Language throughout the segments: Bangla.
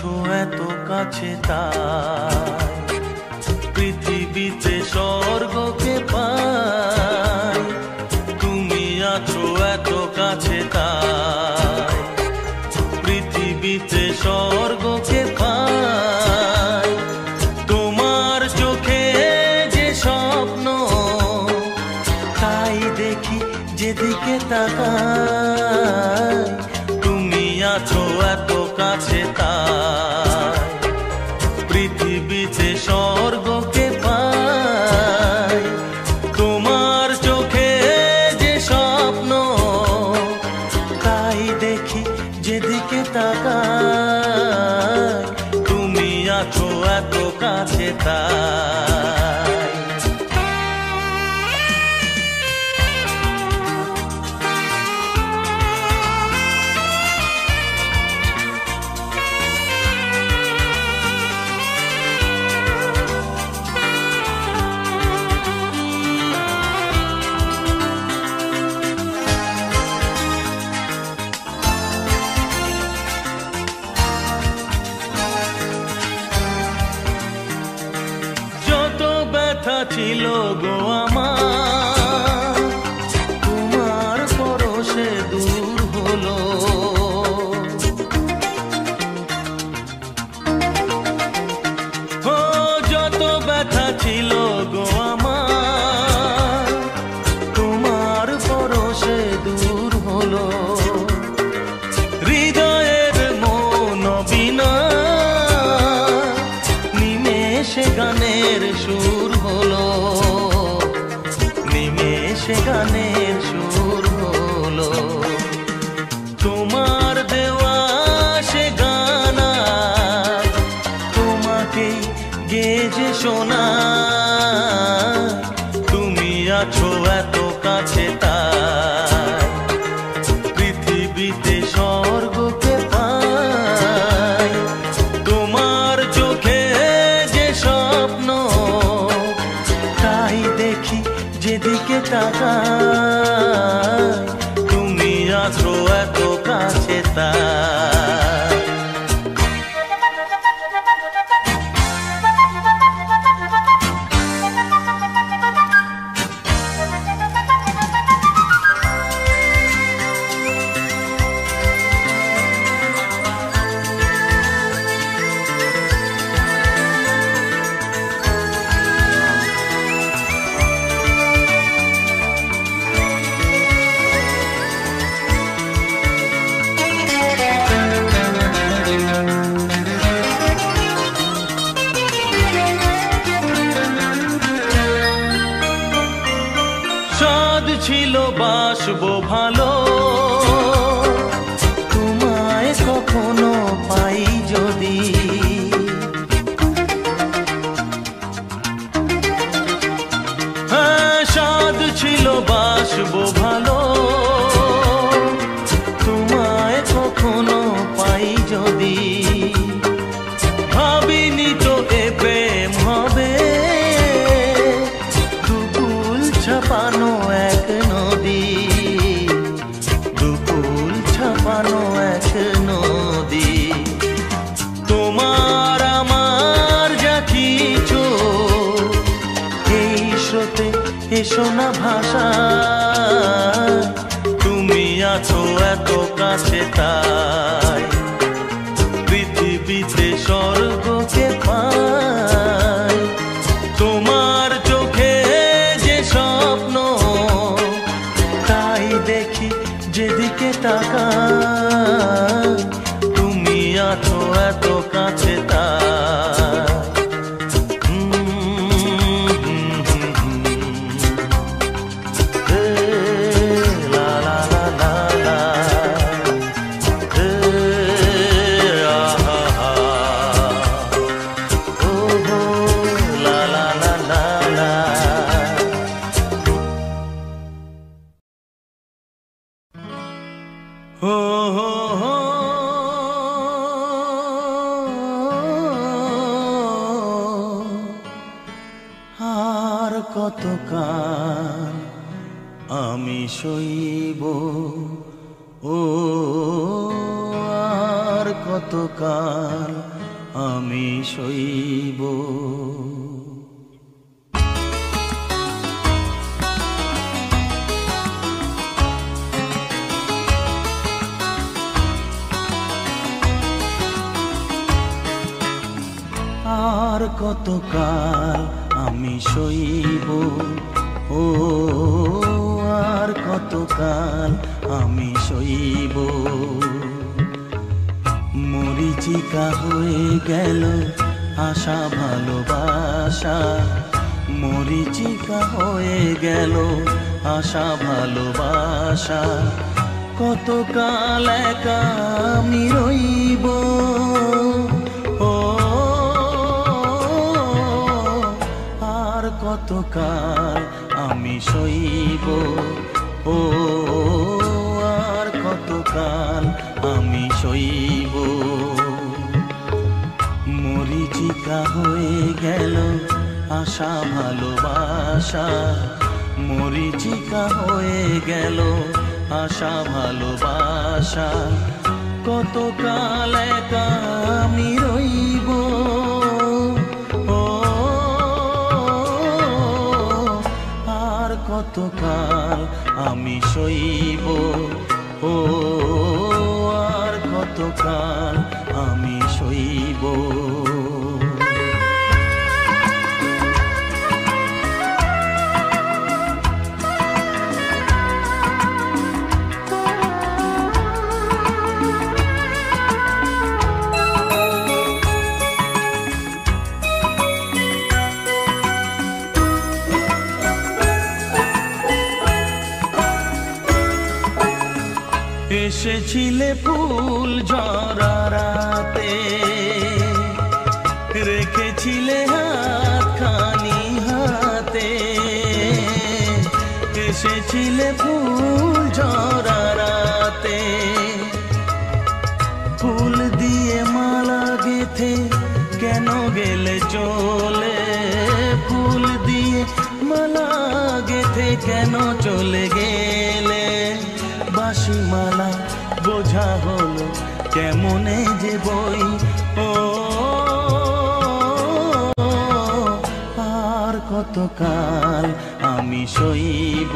আছো এত কাছে তাই পৃথিবীতে স্বর্গকে পাই। তুমি আছো এত কাছে তাই পৃথিবীতে স্বর্গকে পাই। তোমার চোখে যে স্বপ্ন তাই দেখি যেদিকে তাকাই। তুমি আছো এত কাছে তাই পৃথিবীতে স্বর্গকে পাই। তোমার চোখে যে স্বপ্ন তাই দেখি যেদিকে তাকাই। তুমি আছো এত কাছে তাই। ছিল গো আমার তোমার পরশে দূর হলো। ও যত ব্যথা ছিল গো আমার তোমার পরশে দূর হলো। হৃদয়ের মন বিনা নিমেষে গানের সুর হলো। নিমেষে গানের সুর হলো। তোমার দেওয়া সে গানা তোমাকে গেজে শোনা। তুমি আছো এত কাছে তাই পৃথিবীতে স্বর্গকে পাই। তোমার চোখে যে স্বপ্ন তাই দেখি যেদিকে তাকাই। তুমি আছো এত কাছে তাই। ছিল বাসবো ভালো তোমায় কখনো পাই যদি। হ্যাঁ সাধ ছিল বাসবো ভালো তোমায় কখনো পাই যদি। ভাবিনি তো এ প্রেম হবে দুকুল ছাপানো এক নদী। দুকুল ছাপানো এক নদী। তোমার আমার যা কিছু এই স্রোতে এসো না ভাষা। তুমি আছো এত কাছে তাই পৃথিবীতে স্বর্গকে পাই। তোমার চোখে যে স্বপ্ন তাই দেখি যেদিকে তাকাই। তুমি আছো এত কাছে তাই। আর কতকাল আমি সইব ও আর কতকাল আমি সইব। আর কতকাল আমি সইব, ও আর কতকাল আমি সইব। মরিচিকা হয়ে গেল আশা ভালোবাসা, মরিচিকা হয়ে গেল আশা ভালোবাসা। কতকাল একা আমি রইব, ও আর কতকাল আমি সইব, ও আর কতকাল আমি সইব। মরিচিকা হয়ে গেল আশা ভালোবাসা, মরিচিকা হয়ে গেল আশা ভালোবাসা। কতকাল একা আমি রইব, ও আর কতকাল আমি সইব, ও আর কতকাল আমি সইব। এসেছিলে ফুল ঝরা রাতে, রেখেছিলে হাতখানি হাতে। এসেছিলে ফুল ঝরা রাতে, ফুল দিয়ে মালা গেথে কেন গেলে চলে, ফুল দিয়ে মালা গেথে কেন চলে গেলে। বাঁশিমালা বোঝা হলো কেমনে যে বই, ও আর কতকাল আমি সইব,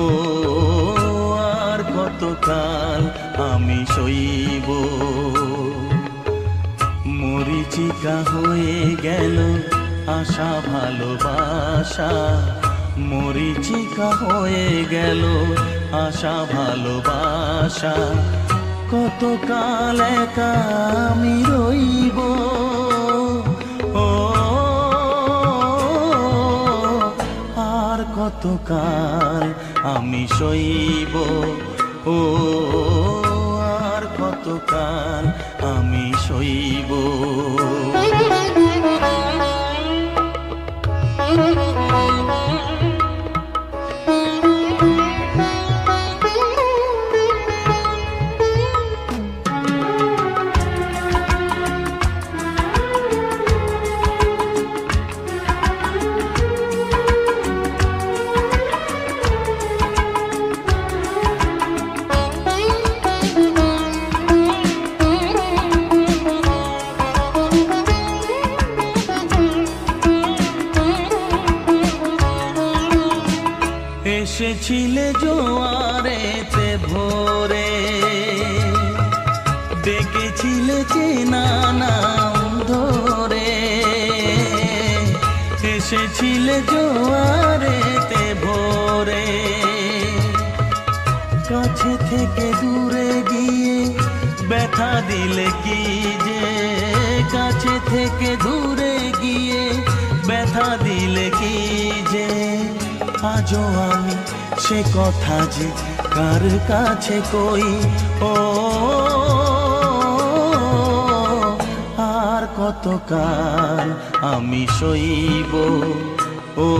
ও আর কতকাল আমি সইব। মরিচিকা হয়ে গেল আশা ভালোবাসা, মরিচিকা হয়ে গেল আশা ভালোবাসা। কতকাল একা আমি রইব, ও আর কতকাল আমি সইব, ও আর কতকাল আমি সইব। এসেছিলে জোয়ারেতে ভোরে, ডেকেছিলে চেনা নাম ধরে। এসেছিলে জোয়ারেতে ভোরে, কাছে থেকে দূরে গিয়ে ব্যথা দিলে কি যে, কাছে থেকে দূরে গিয়ে ব্যথা দিলে কি যে। আজও আমি সে কথা যে কার কাছে কই, ও আর কতকাল আমি সইব, ও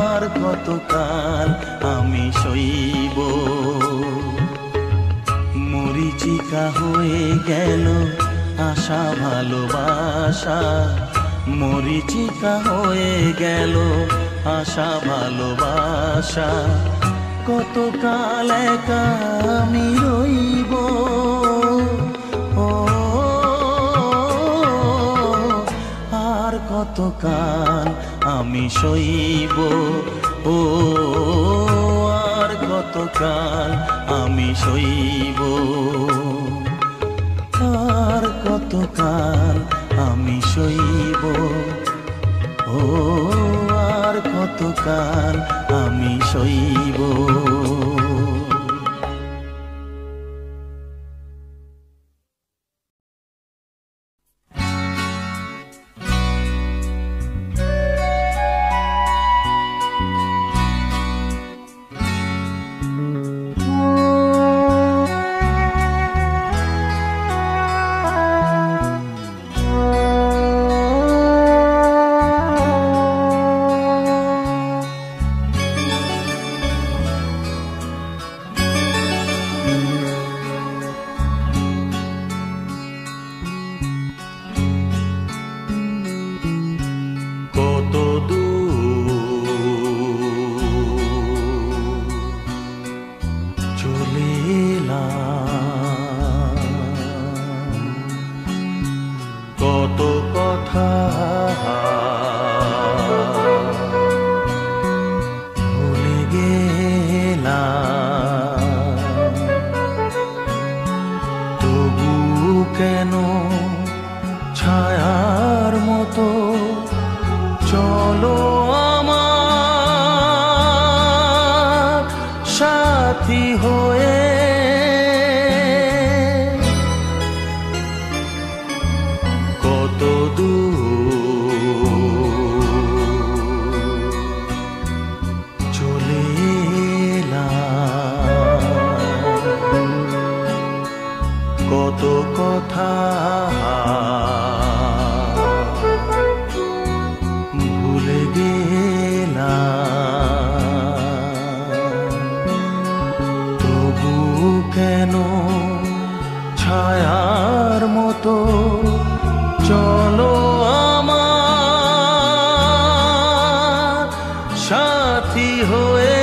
আর কতকাল আমি সইব। মরিচিকা হয়ে গেল আশা ভালোবাসা, মরিচিকা হয়ে গেল আশা ভালোবাসা। কতকাল একা আমি রইব, ও কতকাল আমি সইব, ও আর কতকাল আমি সইব, আর কতকাল আমি সইব, ও আর কতকাল আমি সইব। কত কথা ভুলে গেলাম, তবু কেন ছায়ার মতো চলো আমার সাথী হয়ে, কত দূর চলে এলাম, কত কথা ভুলে গেলাম, তবু কেন ছায়ার মতো চলো আমার সাথী হয়ে।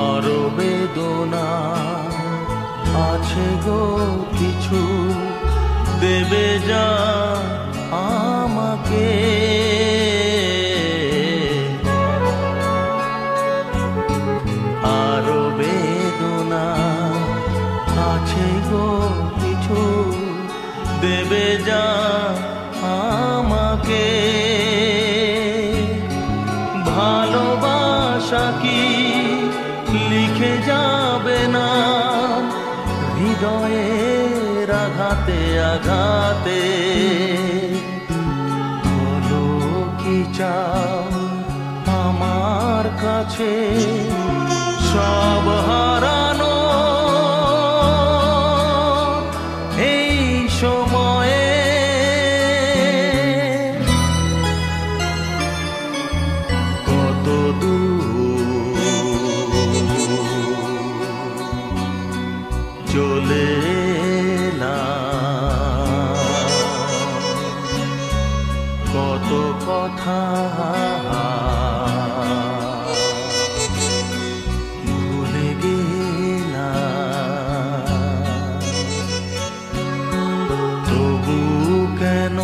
আরো বেদনা আছে গো কিছু, দেবে যা আমাকে, আরো বেদনা আছে গো কিছু, দেবে যা আমাকে, ভালোবাসা কি লিখে যাবে না হৃদয়ের আঘাতে আঘাতে, বলো কি চাও আমার কাছে সব হারানো এই সময়ে, কত দূর চলে এলাম, কত কথা ভুলে গেলাম, তবু কেন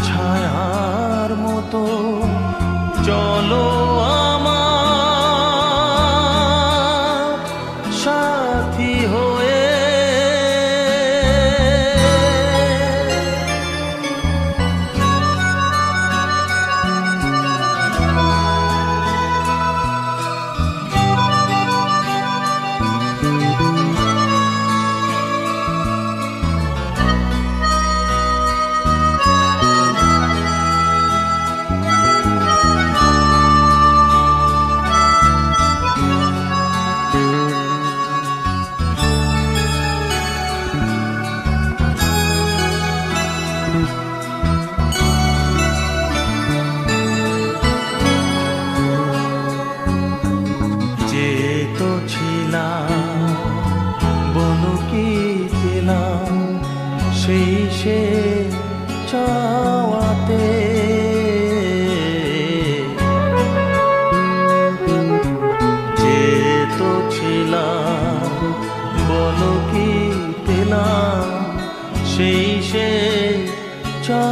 ছায়ার মতো চলো আমার সাথী হয়ে।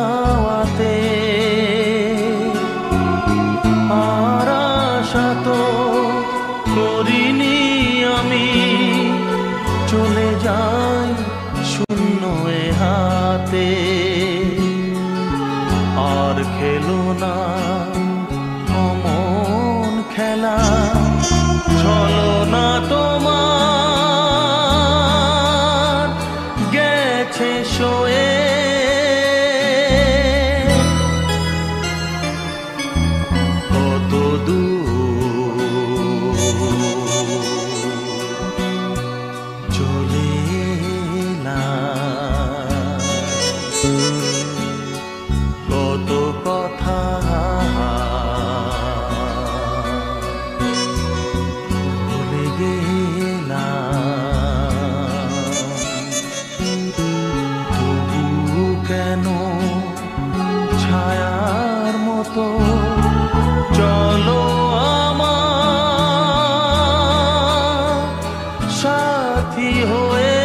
চাওয়াতে আর আশা তো করিনি আমি, চলে যাই শূন্য এ হাতে। আর খেলো না অমন খেলা, চলো না তোমার গেছে শোয়ে। কত দূর চলে এলাম, কত কথা ভুলে গেলাম। তবু কেন ছায়ার মতো চলো আমার সাথী হয়ে।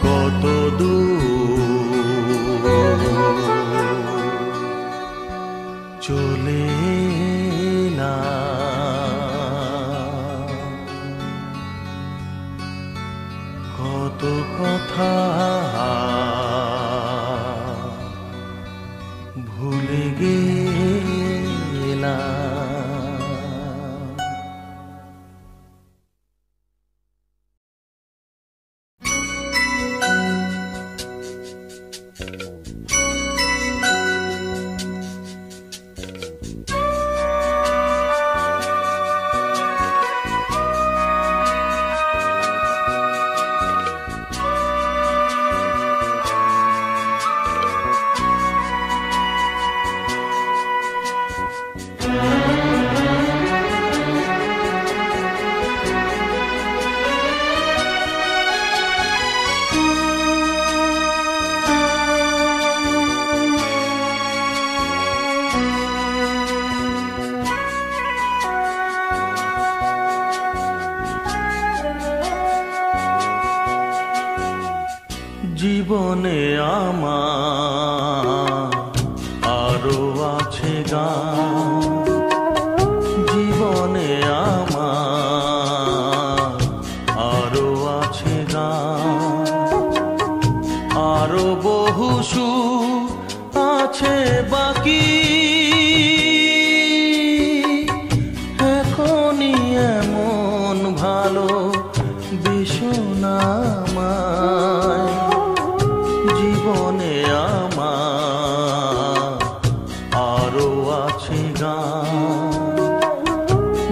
কত দূর চলে এলাম, কত কথা ভুলে গেলাম। জীবনে আমার আরো আছে গান, জীবনে আমার আরো আছে গান, আরো বহু সুর আছে বাকি। এখনই এমন ভালো বেশনা আমায়, জীবনে আমার আরো আছে গান,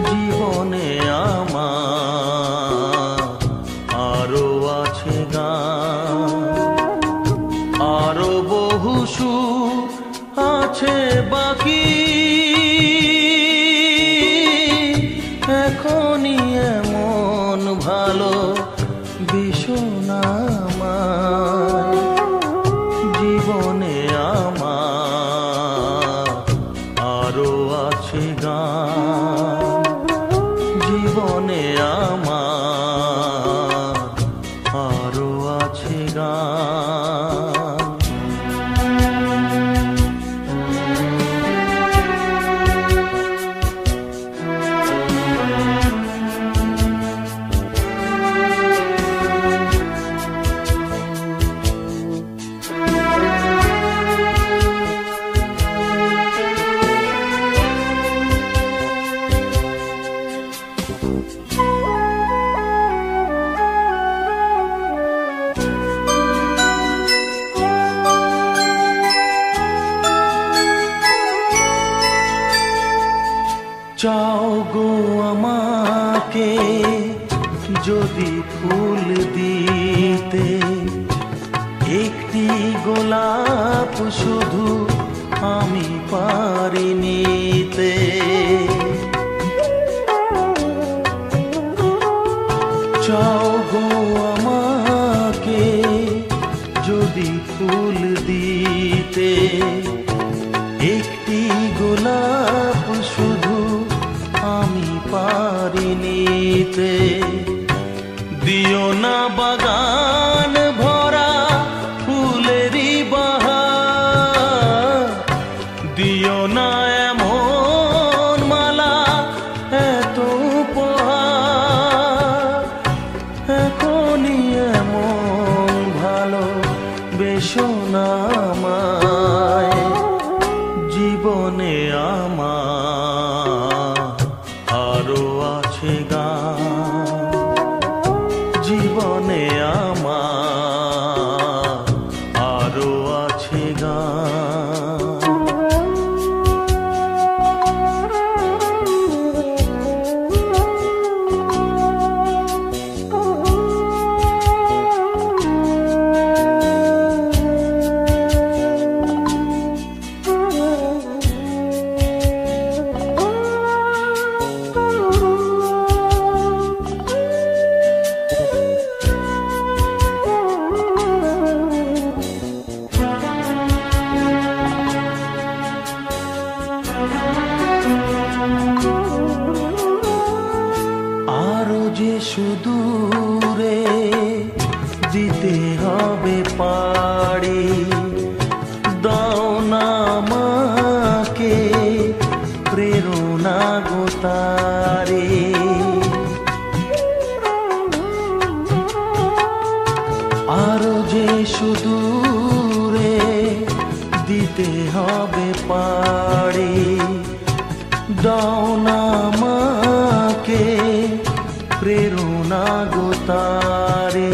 জীবনে আমার আরো আছে গান, আরো বহু সুর আছে বাকি। এখনই এমন ভালো বেশনা আমায়, জীবনে আমার আরো আছে গান, জীবনে আমার আরো আছে গান। চাও গো আমাকে যদি ফুল দিতে, একটি গোলাপ শুধু আমি পারি নিতে। চাও গো আমাকে যদি ফুল দিতে, একটি গোলাপ শুধু আমি পারি নিতে। দিও না বাগান বেশনামায় জীবনে আমার আরো আছে গান, জীবনে আমার আরো আছে গান। সুদূরে দিতে হবে পাড়ি, দাও না আমাকে প্রেরণা গো তারে। আরো যে সুদূরে দিতে হবে পাড়ি, দাও না আমাকে প্রেরণা গো তারে।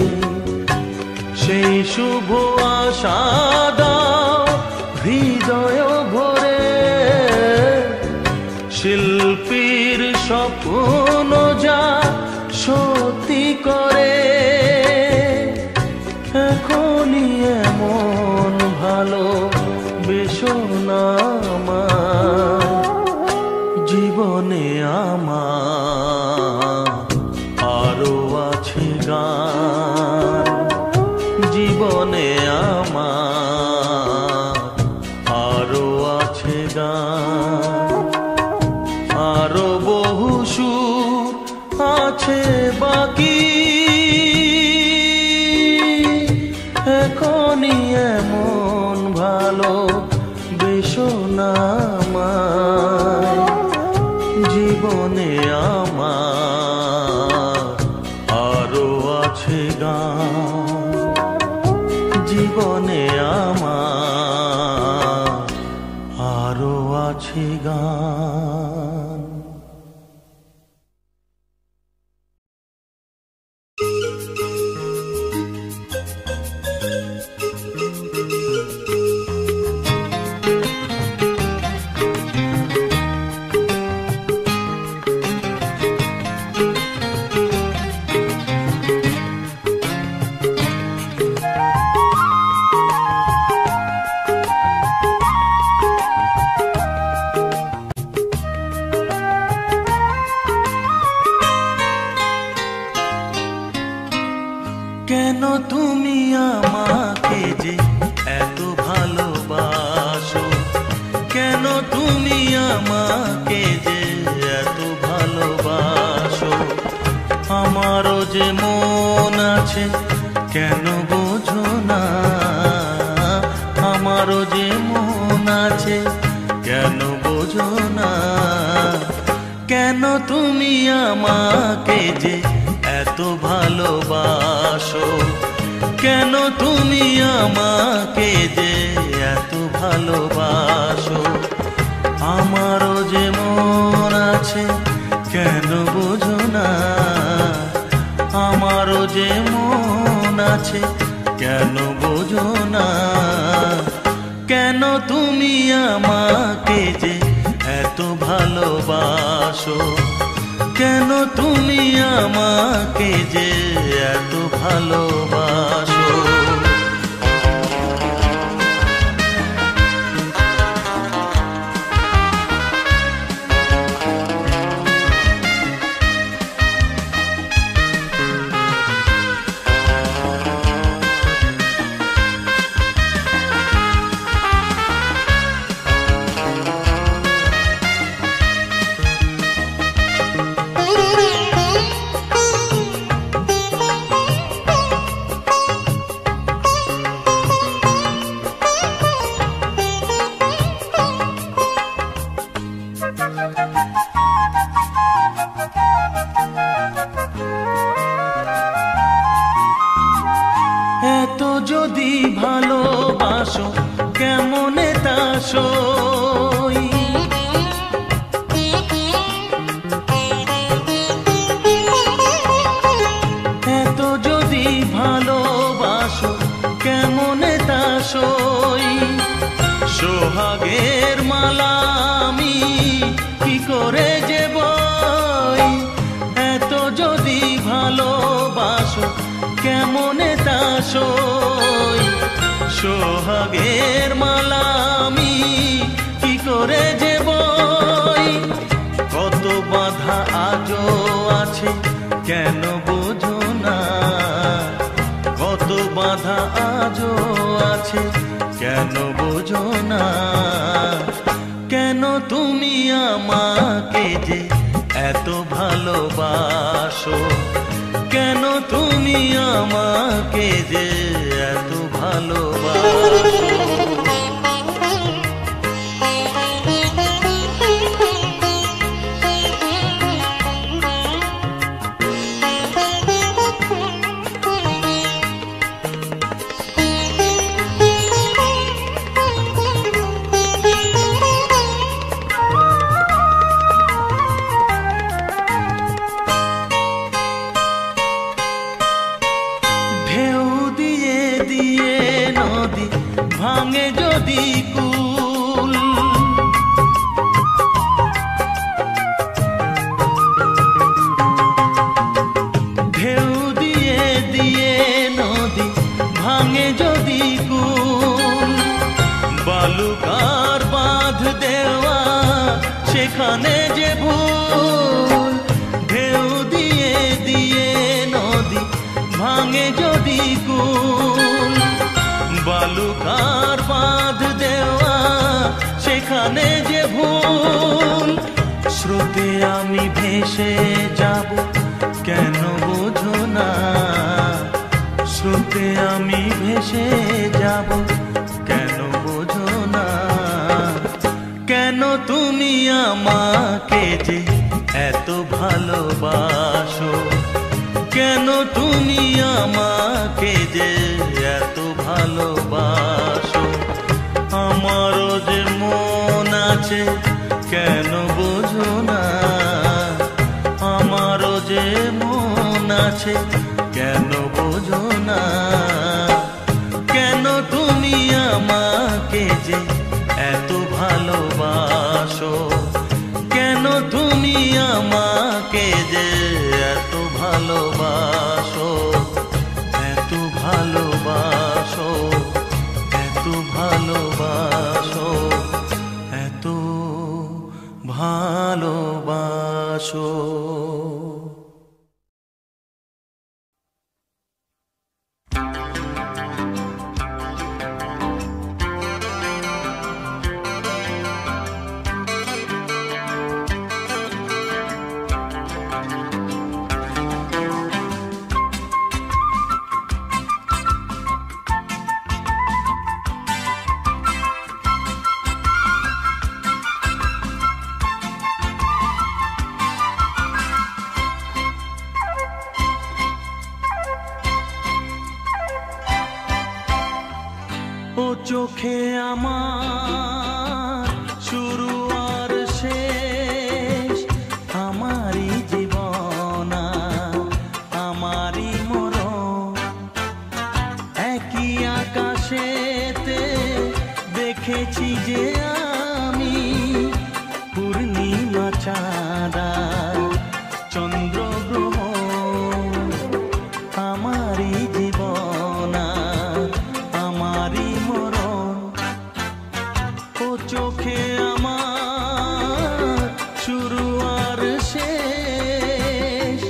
সেই শুভ আশা দাও হৃদয় ভরে, শিল্পীর স্বপ্ন যা সত্যি করে। এখনই এমন ভালো বেশনা আমার, জীবনে আমার আরো আছে গান, জীবনে আমার আরো আছে গান। আরো বহু সুর আছে বাকি, এখনই এমন ভালো বেশনা আমার, জীবনে আমার আরো আছে গান, জীবনে আমার আরো আছে গান। কেন তুমি আমাকে যে এত ভালোবাসো, কেন তুমি আমাকে যে এত ভালোবাসো। আমারও যে মন আছে কেন বোঝো না, আমারও যে মন আছে কেন বোঝো না। কেন তুমি আমাকে যে এত ভালোবাসো, কেন তুমি আমাকে যে এত ভালোবাসো। আমারও যে মন আছে কেন বোঝো না, আমারও যে মন আছে কেন বোঝো না। কেন তুমি আমাকে যে এত ভালোবাসো, কেন তুমি আমাকে যে এত ভালোবাসো। যদি ভালোবাসো কেমনে তা সই, এত যদি ভালোবাসো কেমনে তা সই, সোহাগের মালা আমি কি করে যে বই, এত যদি ভালোবাসো কেমনে তা সই, সোহাগের মালা আমি কি করে যে বই, কত বাধা আজও আছে কেন বোঝো না, কত বাধা আজও আছে কেন বোঝো না, কেন তুমি আমাকে যে এত ভালোবাসো, কেন তুমি আমাকে যে এত ভালোবাসো। ভাঙে যদি কুল, ঢেউ দিয়ে দিয়ে নদী ভাঙে যদি কুল, বালুকার বাঁধ দেওয়া সেখানে যে ভুল, ঢেউ দিয়ে দিয়ে নদী ভাঙে যদি কুল, বালুকার বাঁধ দেওয়া সেখানে যে ভুল, স্রোতে আমি ভেসে যাব কেন বোঝো না, স্রোতে আমি ভেসে যাব কেন বোঝো না, কেন তুমি আমাকে যে এত ভালোবাসো, কেন তুমি আমাকে যে এত ভালোবাসো, আমারও যে মন আছে কেন বোঝো না, আমারও যে মন আছে কেন বোঝো না, কেন তুমি আমাকে যে এত ভালোবাসো, কেন তুমি আমাকে যে এত ভালোবাসো, এত ভালোবাসো, এত ভালোবাসো, এত ভালোবাসো। চোখে আমার শুরু আর শেষ, আমারই জীবন আমারই মরণ, একই আকাশেতে দেখেছি যে আমি পূর্ণিমা চাঁদা চন্দ্র গ্রহ, আমারই জীবন আমারই মরণ, ও চোখে আমার শুরু আর শেষ।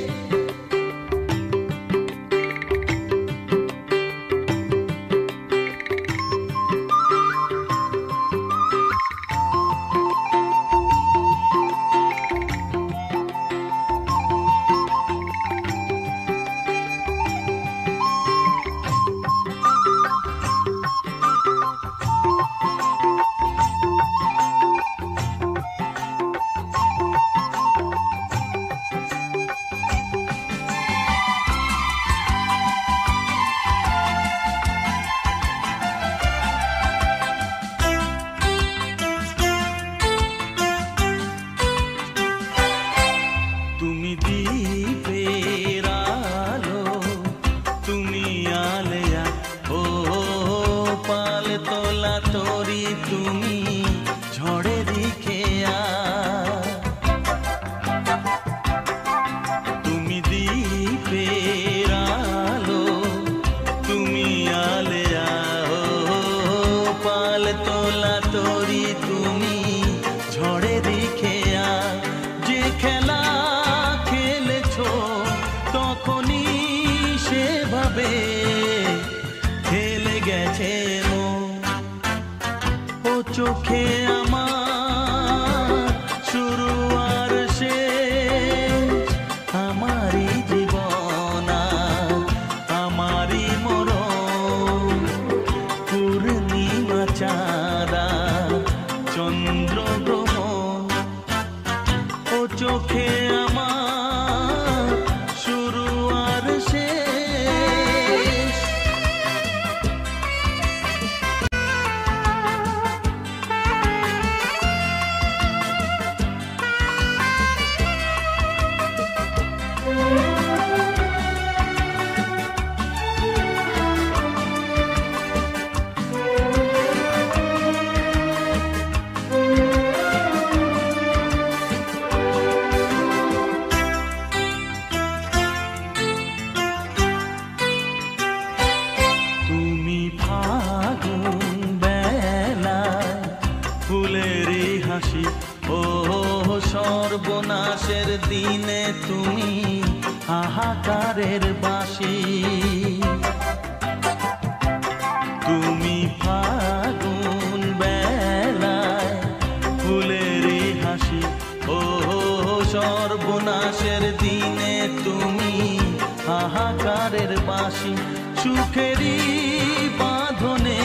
তরি তুমি ঝড়েরই খেয়া, তুমি দ্বীপের আলো, তুমি আলেয়া, পাল তোলা তরি তুমি ঝড়েরই খেয়া। যে খেলা খেলেছো তখনই সেভাবে খেলে গেছে মন। ও চোখে আমার শুরু আর শেষ, আমারই জীবন আর আমারই মরণ। পূর্ণিমা চাঁদা চন্দ্র গ্রহণ, ও চোখে আমার শুরু আর শেষ। তুমি ফাগুন বেলায় ফুলেরই হাসি, ও সর্বনাশের দিনে তুমি হাহাকারের বাঁশি। তুমি ফাগুন বেলায় ফুলেরই হাসি, ও সর্বনাশের দিনে তুমি হাহাকারের বাঁশি। সুখেরই বাঁধনে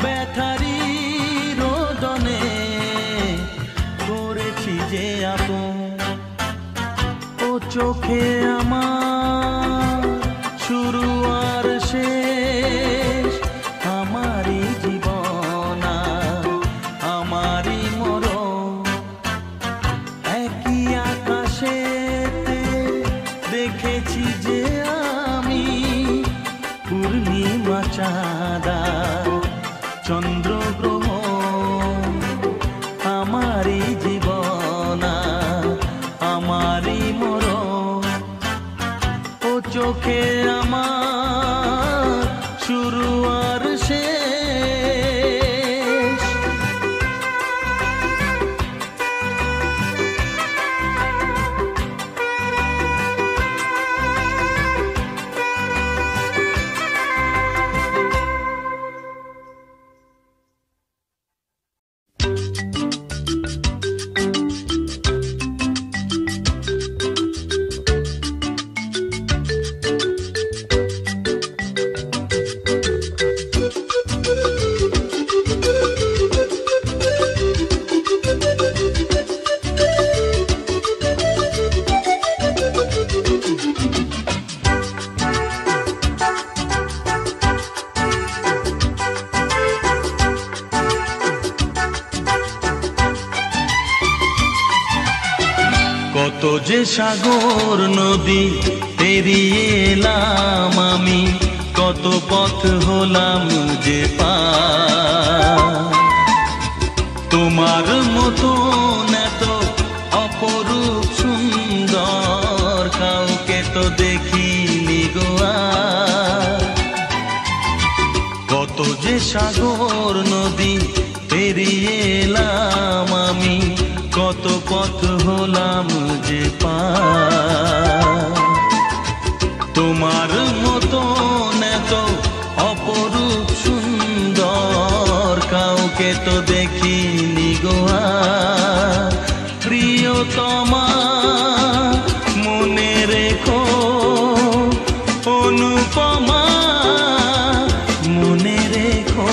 ব্যথারই রোদনে করেছি যে আপন। ও চোখে আমার শুরু আর শেষ, আমারই জীবন আর আমারই মরণ। একই আকাশেতে দেখেছি যে আমি পূর্ণিমা চাঁদা চন্দ্র গ্রহণ। আমারই জীবন আর আমারই মরণ। ও চোখে আমার শুরু আর শেষ। কত যে সাগর নদী পেরিয়ে এলাম আমি, কত পথ হলাম যে পার। তোমার মতন এত অপরূপ সুন্দর কাউকে তো দেখিনি গো আর। কত যে সাগর নদী পেরিয়ে এলাম আমি, কত পথ হলাম যে পার। তোমার মতন এত অপরূপ সুন্দর কাউকে তো দেখিনি গো আর। প্রিয়তমা মনে রেখো, অনুপমা মনে রেখো।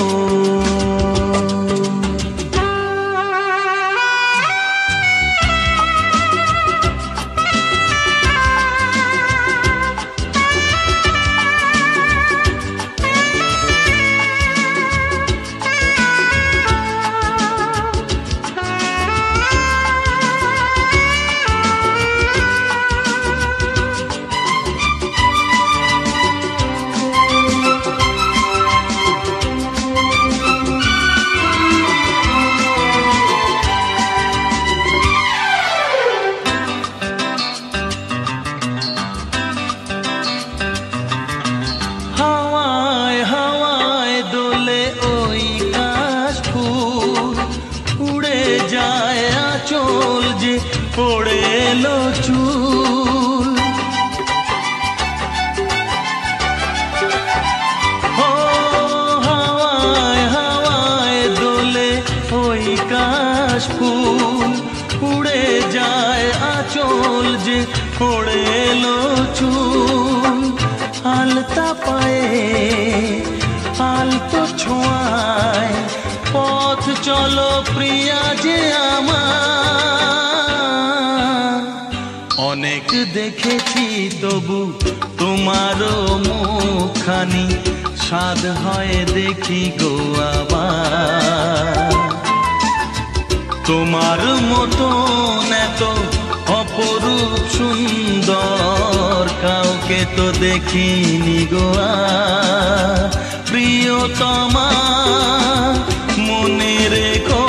পড়ে এলো চুল। ও হাওয়ায় হাওয়ায় দোলে ওই কাশফুল, উড়ে যায় আঁচল যে পড়ে এলো চুল। আলতা পায়ে আলতো ছোঁয়ায় পথ চলো প্রিয়া যে আমার। অনেক দেখেছি তবু তোমারও মুখখানি, স্বাদ হয় দেখি গো আবার। তোমার মতন এত অপরূপ সুন্দর কাউকে তো দেখিনি গো আর। প্রিয়তমা মনে রেখো,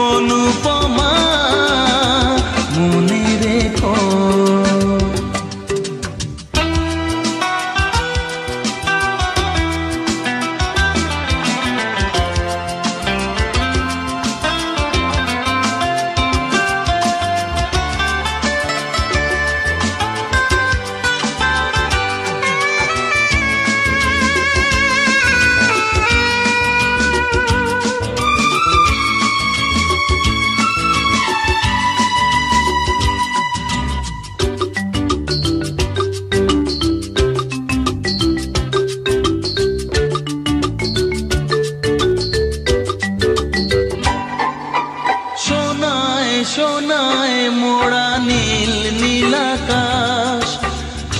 অনুপমা মনে রেখো। সোনায় মোড়া নীল নীলাকাশ,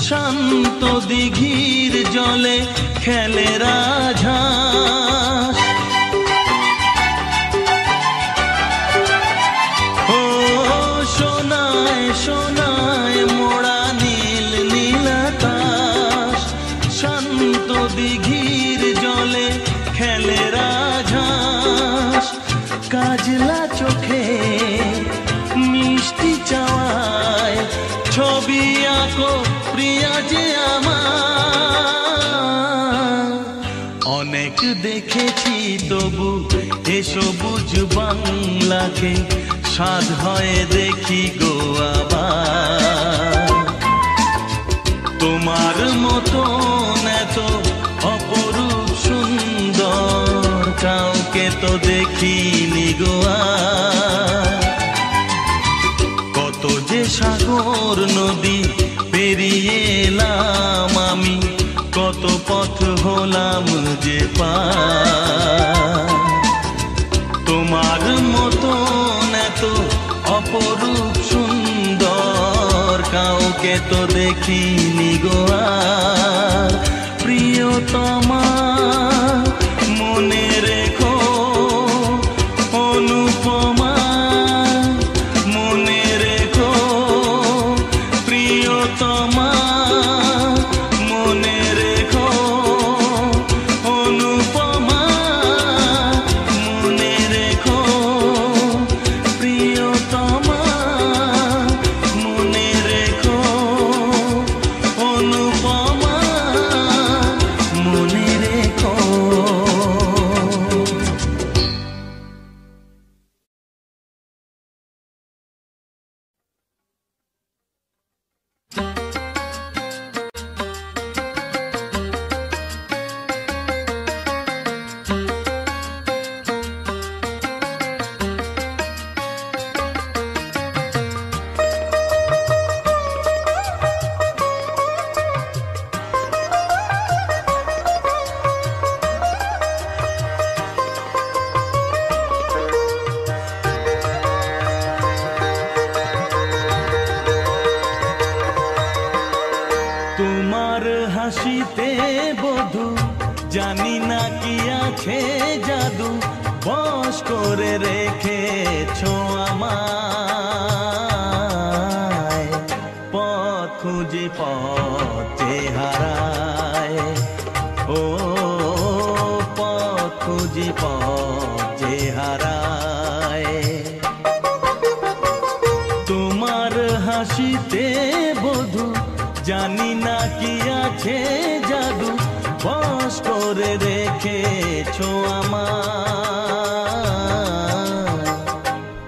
শান্ত দিঘির জলে খেলে রাজহাঁস। ও সোনায় সোনায় মোড়া নীল নীলাকাশ, শান্ত দিঘির জলে খেলে রাজহাঁস। কাজলা চোখে মিষ্টি চাওয়ায় ছবি আঁকো প্রিয়া যে আমার। অনেক দেখেছি তবু এ সবুজ বাংলাকে, স্বাদ হয় দেখি গো আবার। তোমার মতন এত অপরূপ সুন্দর কাউকে তো দেখিনি গো আর। কত যে সাগর নদী পেরিয়ে এলাম আমি, কত পথ হলাম যে পার। তোমার মতন এত অপরূপ সুন্দর কাউকে তো দেখিনি গো আর। প্রিয়তমা মনে রেখো, অনুপমা মনে রেখো। প্রিয়তমা মনে রেখো, অনুপমা মনে রেখো। প্রিয়তমা মনে রেখো, অনুপমা মনে রেখো। তোমার হাসিতে বধু জানি না কি আছে জাদু, বশ করে রেখেছো আমায়। পথ খুঁজে পথে হারায়, ও পথ খুঁজে পথে হারায়। তোমার হাসিতে বধু জানি না কি আছে জাদু, বশ করে রেখেছো আমায়।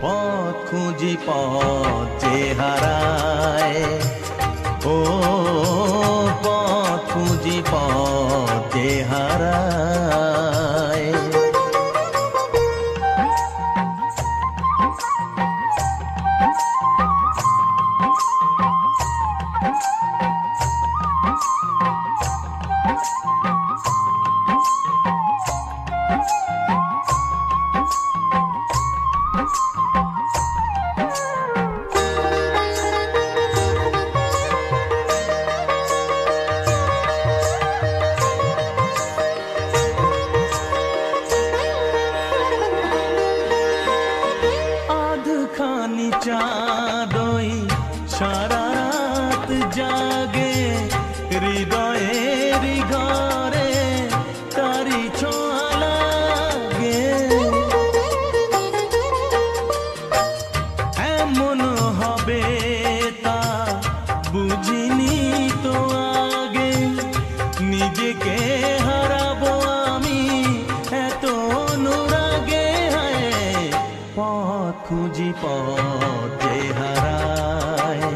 পথ খুঁজি পথ যে হারায়, ও পথ খুঁজি পথ যে হারায়। চাঁদই সারা রাত জাগে, হৃদয়ের ঘরে তারি ছোঁয়া লাগে। এমন হবে তা বুঝিনি তো আগে, নিজেকে হারাবো আমি এত অনুরাগে। পথ খুঁজি পথ যে হারায়,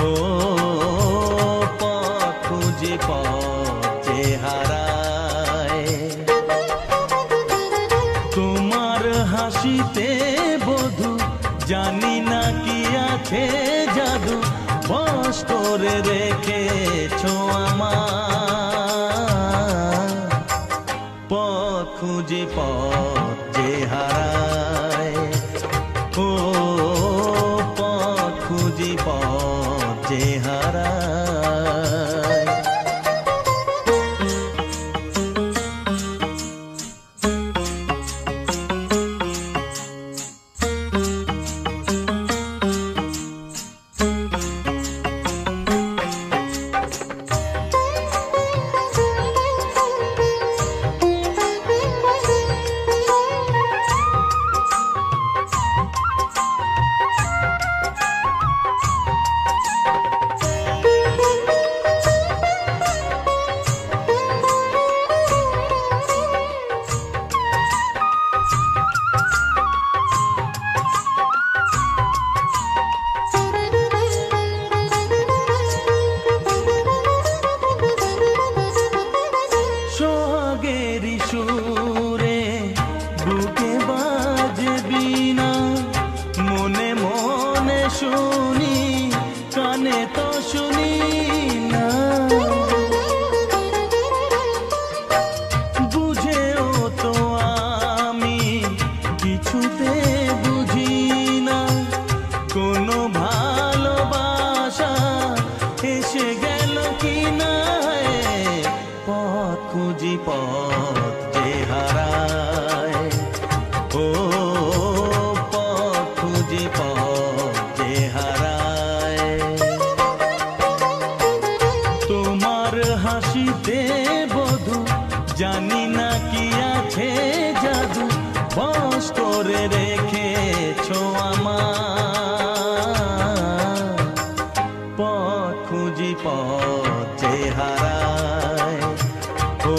ও পথ খুঁজি পথ যে হারায়। তোমার হাসিতে বধু জানি না কি আছে জাদু, বশ করে রেখেছো আমার। পথ খুঁজি পথ যে হারায়, ও পথ খুঁজি পথ যে হারায়। সুরে বুকে বাজবি না, মনে মনে শুনি কানে তো শুনি না। বুঝেও তো আমি কিছুতে বুঝি না, কোনো ভালোবাসা এসে গেল কি না। পথ খুঁজি পথ যে হারায়, ও পথ খুঁজি পথ যে হারায়। তোমার হাসিতে বধু জানি না কি আছে জাদু, বশ করে রেখেছো আমার। পথ খুঁজি পথ যে হারায়, ও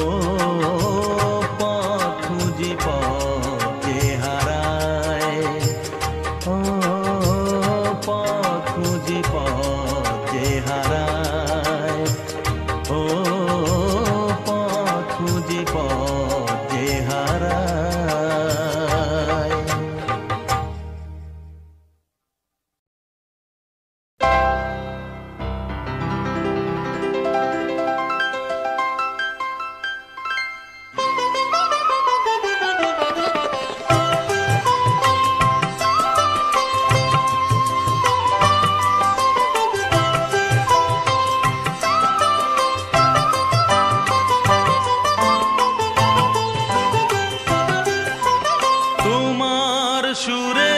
পথ খুঁজি পথ যে হারায়, ও পথ খুঁজি পথ যে হারায়, ও পথ খুঁজি পথ যে হারায়। সুরে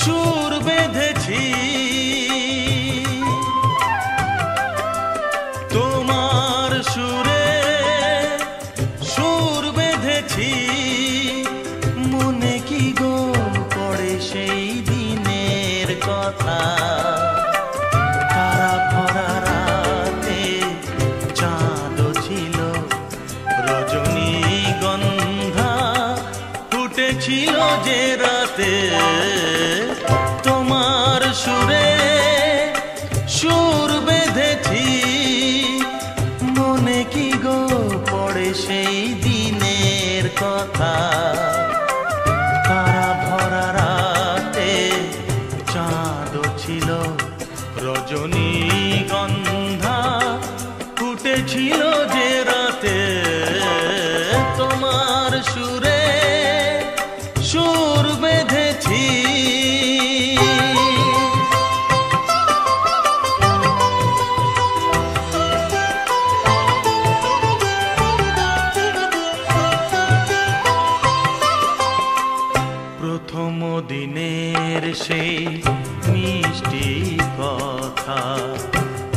সুর বেঁধেছি, তোমার সুরে সুর বেঁধেছি, মনে কি গো পড়ে সেই দিনের কথা। তারা ভরা রাতে চাঁদ ছিল, রজনীগন্ধা ফুটেছিল যে রাতে। পড়ে সেই দিনের কথা। তারা ভরা রাতে চাঁদও ছিল রজনীগন্ধা, ফুটেছিল যে রাতে তোমার সুরে সুর বেঁধেছি। প্রথম দিনের সেই মিষ্টি কথা,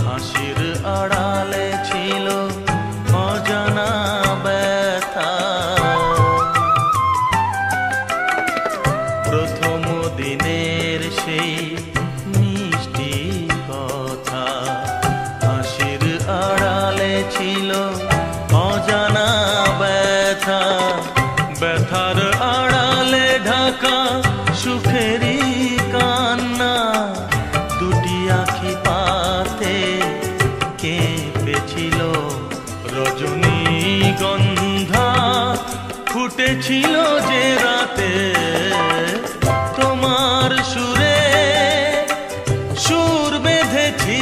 হাসির আড়ালে ছিল অজানা ব্যথা। প্রথম দিনের সেই মিষ্টি কথা, হাসির আড়ালে ছিল অজানা ব্যথা। ব্যথার আড়ালে ঢাকা সুখেরই কান্না, দুটি আঁখি পাতে কেঁপেছিল রজনীগন্ধা, ফুটেছিল যে রাতে তোমার সুরে সুর বেঁধেছি।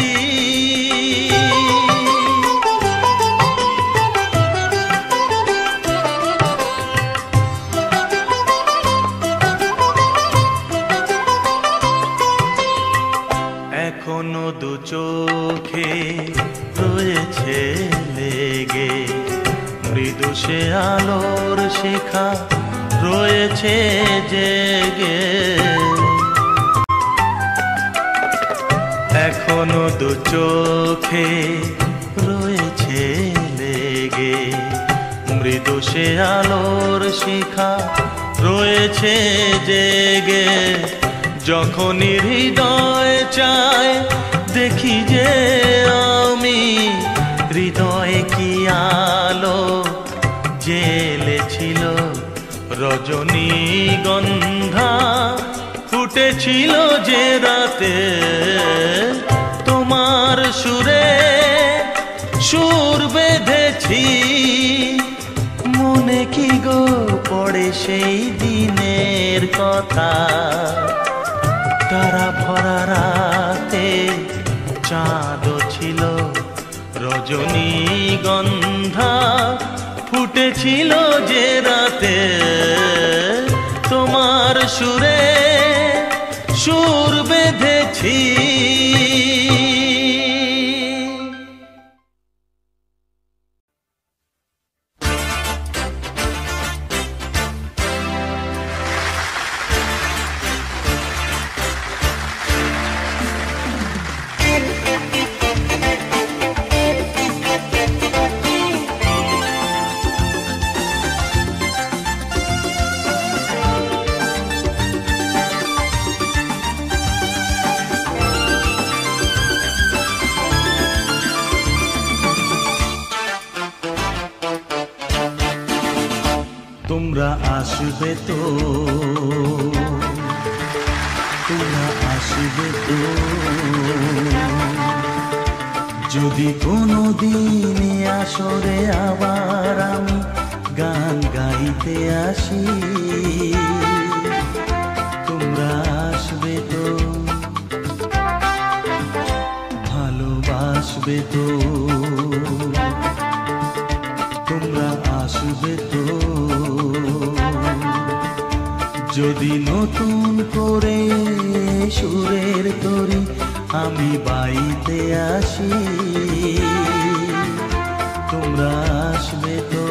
এখনো দু চোখে রয়েছে লেগে মৃদু সে আলোর শিখা রয়েছে জেগে। এখনো দু চোখে রয়েছে লেগে মৃদু সে আলোর শিখা রয়েছে জেগে। যখনই হৃদয় চায় দেখি যে আমি হৃদয়ে কি আলো জ্বেলেছিল রজনীগন্ধা, ফুটেছিল যে রাতে তোমার সুরে সুর বেঁধেছি। মনে কি গো পড়ে সেই দিনের কথা, তারা ভরা রাতে চাঁদও ছিল রজনীগন্ধা, ফুটেছিল যে রাতে তোমার সুরে সুর বেঁধেছি। তোমরা আসবে তো, তোমরা আসবে তো, যদি কোনো দিন আসরে আবার আমি গান গাইতে আসি। তোমরা আসবে তো, ভালোবাসবে তো, তোমরা আসবে তো, যদি নতুন করে সুরের তরি আমি বাইতে আসি। তোমরা আসবে তো,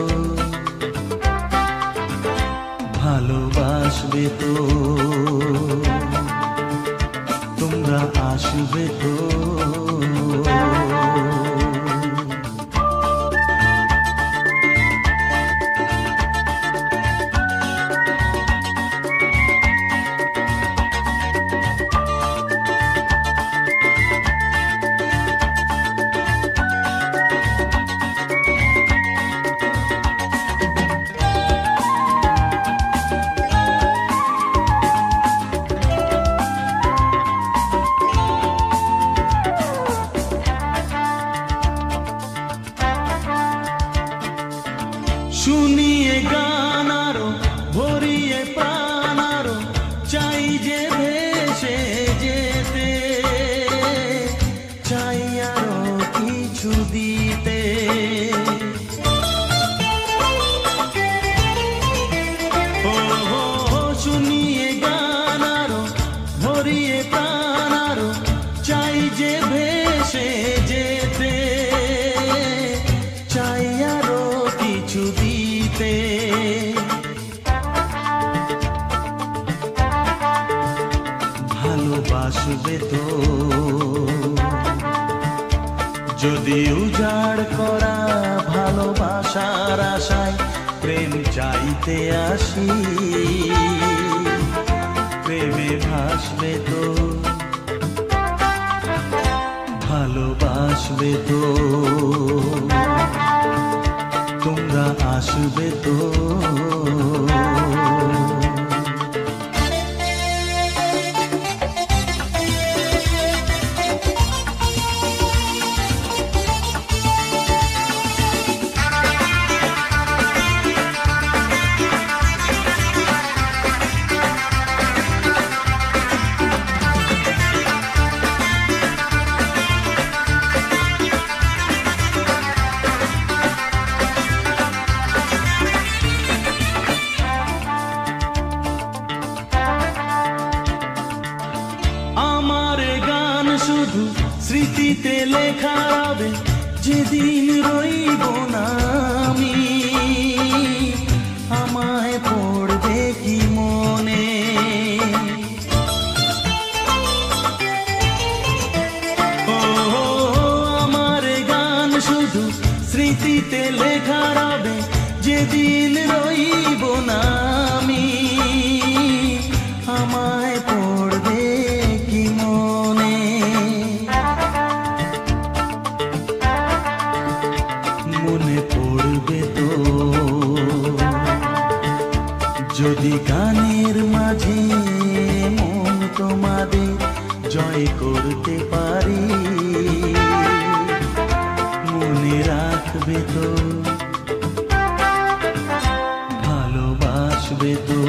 ভালোবাসবে তো, তোমরা আসবে তো। শুনিয়ে গান আরো ভরিয়ে প্রাণ আরো চাই যে ভেসে যেতে, চাই আরো কিছু দিতে। শুনিয়ে গান আরো ভরিয়ে প্রাণ আরো চাই যে ভেসে যেতে, চাই আরো কিছু দিতে। ভালোবাসবে তো যদি উজাড় করা ভালোবাসার আশায় প্রেম চাইতে আসি, প্রেমে ভাসবে তো ভালোবাসবে তো তোমরা আসবে তো। শুধু স্মৃতিতে লেখা হবে যেদিন রইব না আমি, আমায় পড়বে কি মনে। ও আমার গান শুধু স্মৃতিতে লেখা হবে যেদিন রইব না আমি, আমায় পড়বে কি মনে। মনে পড়বে তো যদি গানের মাঝে মন তোমাদের জয় করতে পারি। মনে রাখবে তো ভালোবাসবে তো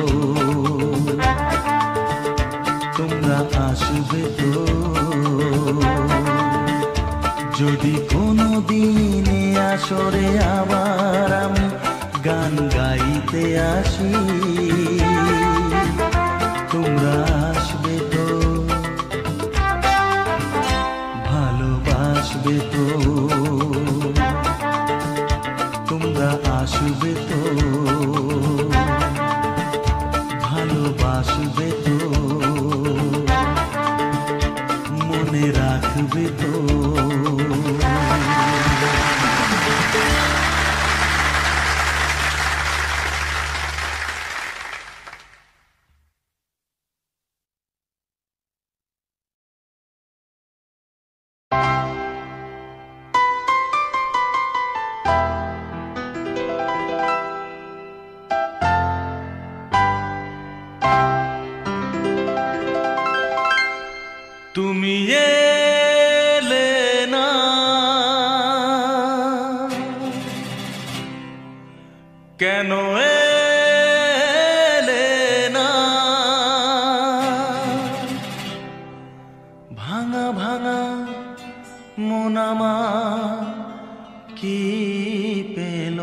তোমরা আসবে তো। যদি কোনো দিনে আসরে আবার আমি গান গাইতে আসি, তোমরা আসবে তো ভালোবাসবে তো তোমরা আসবে তো ভালোবাসবে তো মনে রাখবে তো। তুমি এলে না কেন এলে না, ভাঙা ভাঙা মন আমার কি পেল।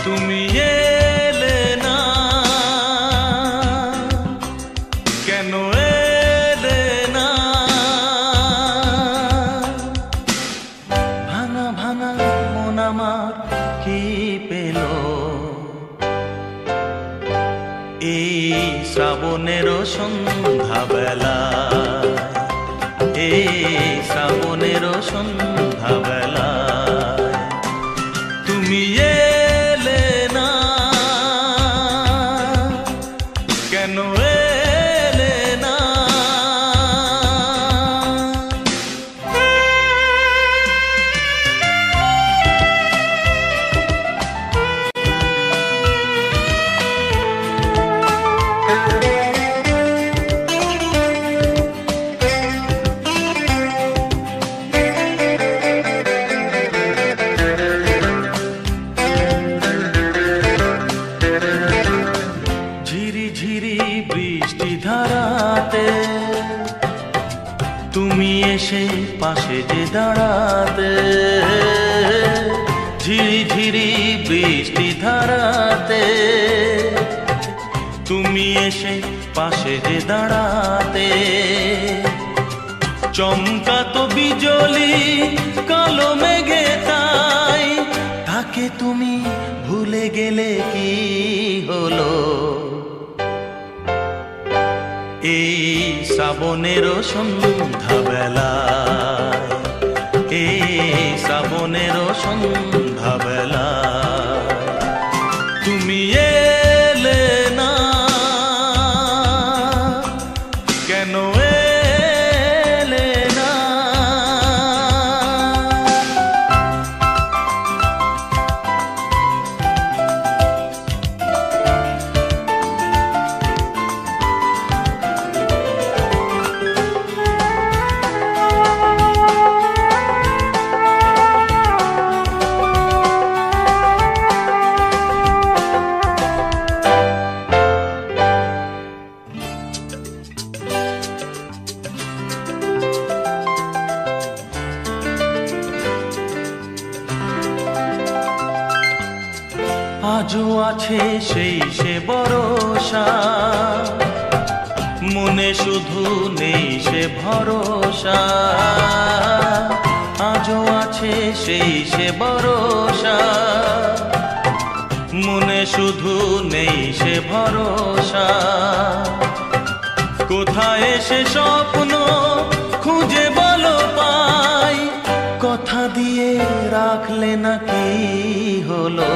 তুমি এলে না কেন এলে না, ভাঙা ভাঙা মন আমার কি পেল। এই শ্রাবণের সন্ধ্যাবেলা, এই শ্রাবণের সন্ধ্যাবেলা তুমি এলে না কেন এলে না। পাশে যে দাঁড়াতে, ঝিরি ঝিরি বৃষ্টি ধারাতে, তুমি এসে পাশে যে দাঁড়াতে, চমকাতো বিজলি কালো মেঘে তাই, তাকে তুমি ভুলে গেলে কি হলো? এই শ্রাবণের সন্ধ্যাবেলায়, এই শ্রাবণের সন্ধ্যাবেলায় তুমি এলে না, কেন এলে না? আজও আছে সেই সে ভরসা, মনে শুধু নেই সে ভরসা। আজও আছে সেই সে ভরসা, মনে শুধু নেই সে ভরসা। কোথায় সে স্বপ্ন খুঁজে বলো পাই, কথা দিয়ে রাখলে না কি হলো?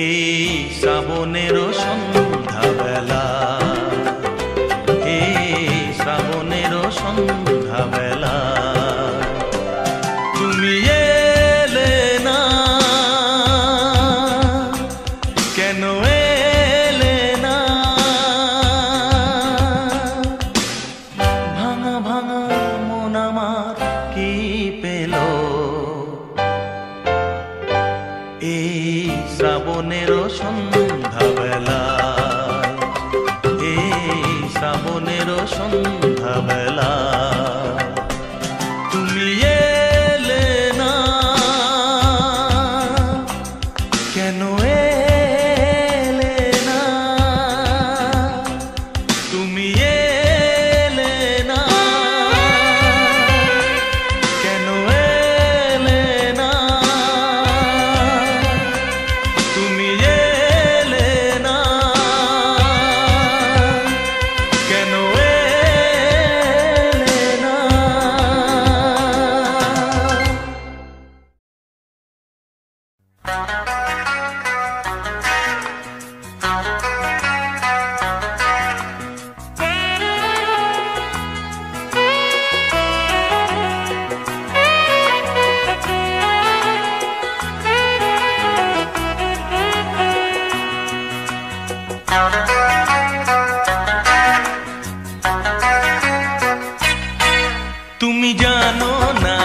এই শ্রাবণের সন্ধ্যাবেলা, এই শ্রাবণের সন্ধ্যাবেলা তুমি এলে না, কেন এলে না? ভাঙা ভাঙা মন আমার কি পেল? এই শ্রাবণের সন্ধ্যাবেলায়, এই শ্রাবণের সন্ধ্যাবেলায় তুমি এলে না, কেন এলে না? তুমি এলে না, কেন এলে না? তুমি এলে না, কেন এলে না? তুমি জানো না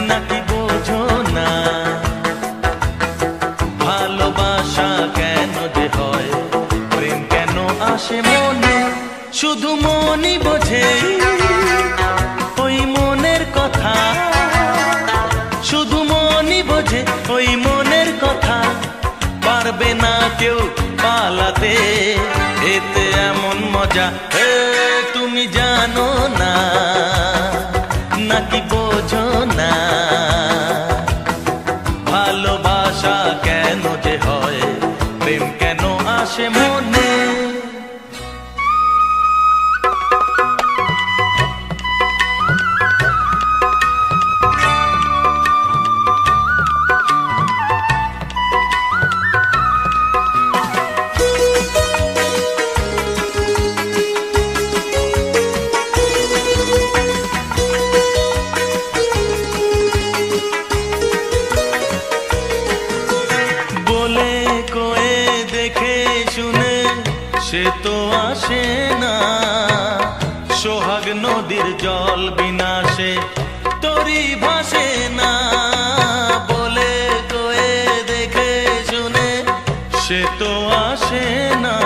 নাকি বোঝো না, ভালোবাসা কেন যে হয়, প্রেম কেন আসে মনে, শুধু মনই বোঝে ওই মনের কথা, শুধু মনই বোঝে ওই মনের কথা। পারবে না কেউ পালাতে, এতে এমন মজা তুমি জানো না নাকি বোঝো না, ভালোবাসা কেন যে হয়, প্রেম কেন আসে মনে। সে তো আসে না, সোহাগ নদীর জল বিনাশে তরি ভাসে না। বলে কয়ে দেখে শুনে সে তো আসে না,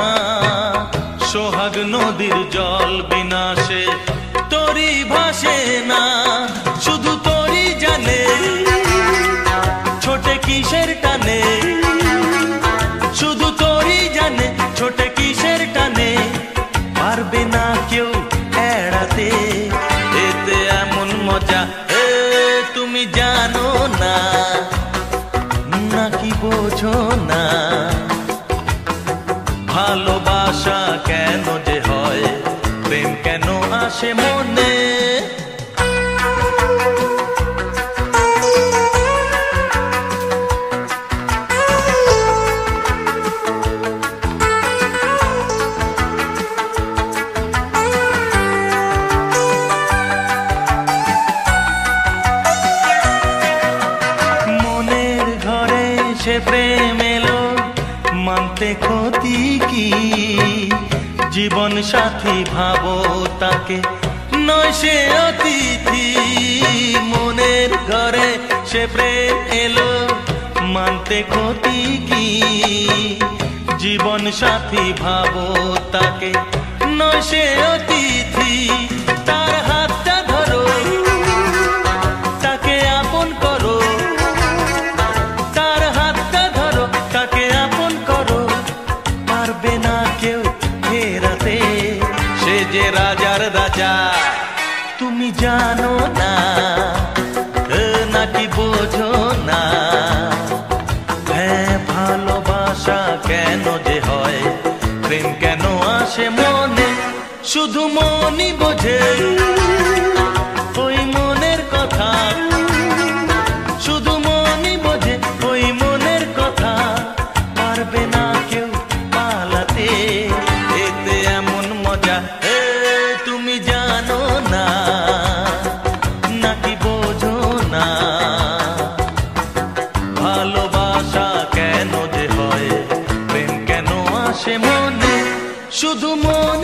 সোহাগ নদীর জল বিনাশে আসে না, শুধু তোরই জানে ছোটে কিসের টানে, শুধু তোরই জানে ছোটে কিসের টানে, পারবে না কেউ এড়াতে, এতে এমন মজা তুমি জানো না, নাকি বোঝো না, ভালোবাসা কেন যে হয়, প্রেম কেন আসে মনে। মনের ঘরে সে প্রেম এলো, মানতে ক্ষতি কি, জীবন সাথী ভাবো তাকে, নয় সে অতিথি। মনের ঘরে সে প্রেম এলো, মানতে ক্ষতি কি, জীবন সাথী ভাবো তাকে, নয় সে অতিথি। তার হাতটা ধরো, তাকে আপন করো, তার হাতটা ধরো, তাকে আপন করো, পারবে না কেউ ফেরাতে, সে যে রাজার রাজা তুমি জানো না, নাকি বোঝো না, হ্যাঁ ভালোবাসা কেন যে হয়, প্রেম কেন আসে মনে, শুধু মনই বোঝে ওই মনের কথা, শুধু মনই বোঝে ওই মনের কথা, পারবে না কেউ পালাতে, এতে এমন মজা তুমি জানো না, নাকি বোঝো না, ভালোবাসা কেন যে হয়, প্রেম কেন আসে মনে, শুধু মন